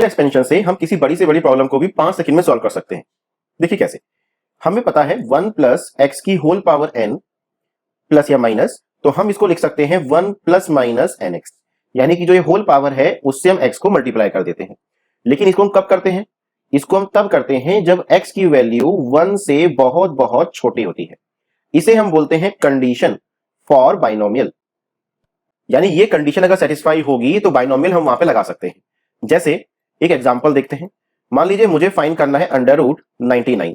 Expansion से हम किसी बड़ी से बड़ी प्रॉब्लम को भी 5 सेकंड में सॉल्व कर सकते हैं। देखिए कैसे। हमें पता है 1 प्लस एक्स की होल पावर n प्लस या माइनस, तो हम इसको लिख सकते हैं 1 प्लस माइनस एन एक्स, यानी कि जो ये होल पावर है उससे हम x को मल्टीप्लाई कर देते हैं। लेकिन इसको हम कब करते हैं? इसको हम तब करते हैं जब x की वैल्यू 1 से बहुत बहुत छोटी होती है। इसे हम बोलते हैं कंडीशन फॉर बाइनोमियल। यानी ये कंडीशन अगर सेटिस्फाई होगी तो बाइनोमियल हम वहां पे लगा सकते हैं। जैसे एक एग्जांपल देखते हैं। मान लीजिए मुझे फाइंड करना है अंडर रूट 99।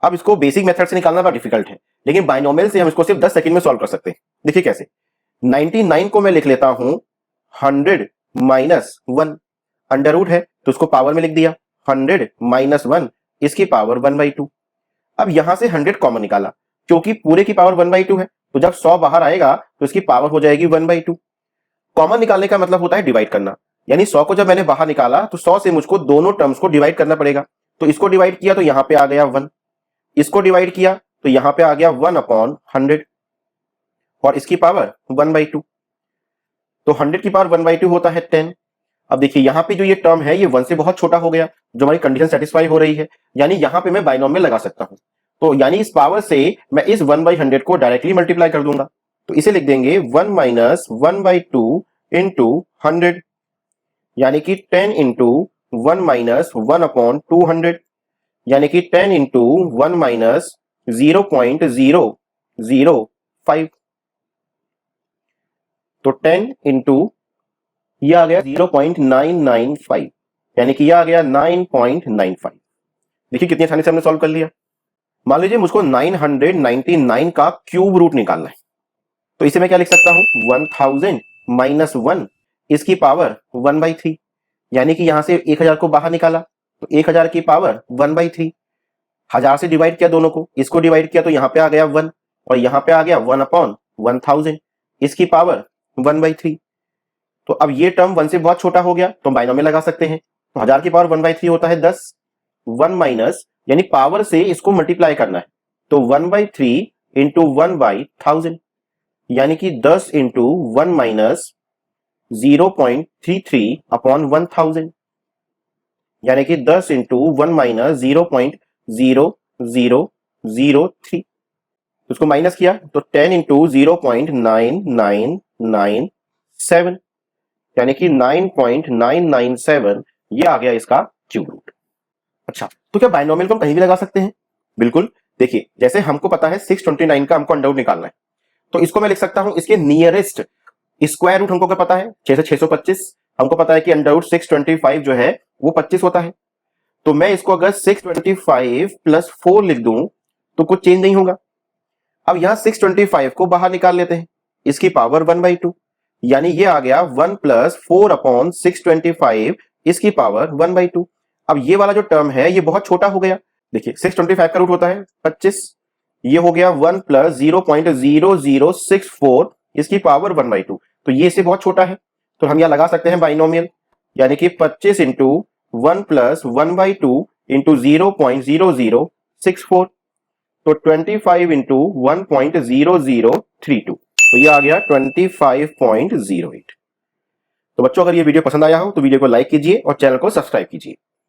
अब इसको बेसिक मेथड से निकालना बड़ा डिफिकल्ट है, लेकिन बाइनोमियल से हम इसको सिर्फ 10 सेकंड में सॉल्व कर सकते हैं। देखिए कैसे। 99 को मैं लिख लेता हूं 100 माइनस 1। अंडर रूट है तो उसको पावर में लिख दिया 100 माइनस 1 इसकी पावर 1/2। अब यहां से 100 कॉमन निकाला, क्योंकि पूरे की पावर 1/2 है, तो जब 100 बाहर आएगा तो इसकी पावर हो जाएगी 1/2। कॉमन निकालने का मतलब होता है डिवाइड करना, यानी 100 को जब मैंने बाहर निकाला तो 100 से मुझको दोनों टर्म्स को डिवाइड करना पड़ेगा। तो इसको डिवाइड किया तो यहां पे आ गया 1, इसको डिवाइड किया तो यहां पे आ गया 1/100 और इसकी पावर 1/2। तो 100 की पावर 1/2 होता है 10। अब देखिए यहां पे जो ये टर्म है ये 1 से बहुत छोटा हो गया, जो हमारी कंडीशन सेटिस्फाई हो रही है, यानी यहां पे मैं बाइनोमियल लगा सकता हूं। तो यानी इस पावर से मैं इस 1/100 को डायरेक्टली मल्टीप्लाई कर दूंगा। तो इसे लिख देंगे 1 माइनस 1/2 इंटू 100, यानी कि 10 इंटू 1 माइनस 1/200, यानी कि 10 इंटू 1 माइनस 0.005। तो 10 इंटू ये आ गया 0.995, यानी कि ये आ गया 9.95। देखिए कितनी आसानी से हमने सॉल्व कर लिया। मान लीजिए मुझको 999 का क्यूब रूट निकालना है, तो इसे मैं क्या लिख सकता हूं 1000 माइनस 1 इसकी पावर 1/3, यानी कि यहां से 1000 को बाहर निकाला तो 1000 की पावर 1/3। 1000 से डिवाइड किया दोनों को, इसको डिवाइड किया तो यहां पे आ गया 1 और यहां पे आ गया 1/1000 इसकी पावर 1/3। तो अब ये टर्म 1 से बहुत छोटा हो गया तो बाइनोमियल लगा सकते हैं। तो 1000 की पावर 1/3 होता है 10। 1 माइनस यानी पावर से इसको मल्टीप्लाई करना है, तो 1/3 इंटू 1/1000, यानी कि 10 इंटू 1 माइनस 0.33 अपॉन 1000, यानी कि 10 इंटू 1 माइनस 0.0003। उसको माइनस किया तो 10 इंटू 0.9997, यानी कि 9.997 ये आ गया इसका क्यूब रूट। अच्छा, तो क्या बाइनोमियल को हम कहीं भी लगा सकते हैं? बिल्कुल। देखिए जैसे हमको पता है 629 का हमको अंडर रूट निकालना है, तो इसको मैं लिख सकता हूं इसके नियरेस्ट स्क्वायर रूट। हमको क्या पता है 6 से 625, हमको पता है कि अंडर रूट 625 जो है वो 25 होता है। तो मैं इसको अगर 625 प्लस 4 लिख दूं तो कुछ चेंज नहीं होगा। अब यहां 625 को बाहर निकाल लेते हैं, इसकी पावर 1/2, यानी ये आ गया 1 प्लस 4/625 इसकी पावर 1/2। अब ये वाला जो टर्म है ये बहुत छोटा हो गया। देखिए 625 का रूट होता है 25, ये हो गया 1 प्लस 0.0064 इसकी पावर 1/2। तो ये इससे बहुत छोटा है, तो हम यहां लगा सकते हैं बाइनोमियल, यानी कि 25 इंटू 1 प्लस 1/2 इंटू 0.0064, तो 25 इंटू 1.0032, तो ये आ गया 25.08। तो बच्चों अगर ये वीडियो पसंद आया हो तो वीडियो को लाइक कीजिए और चैनल को सब्सक्राइब कीजिए।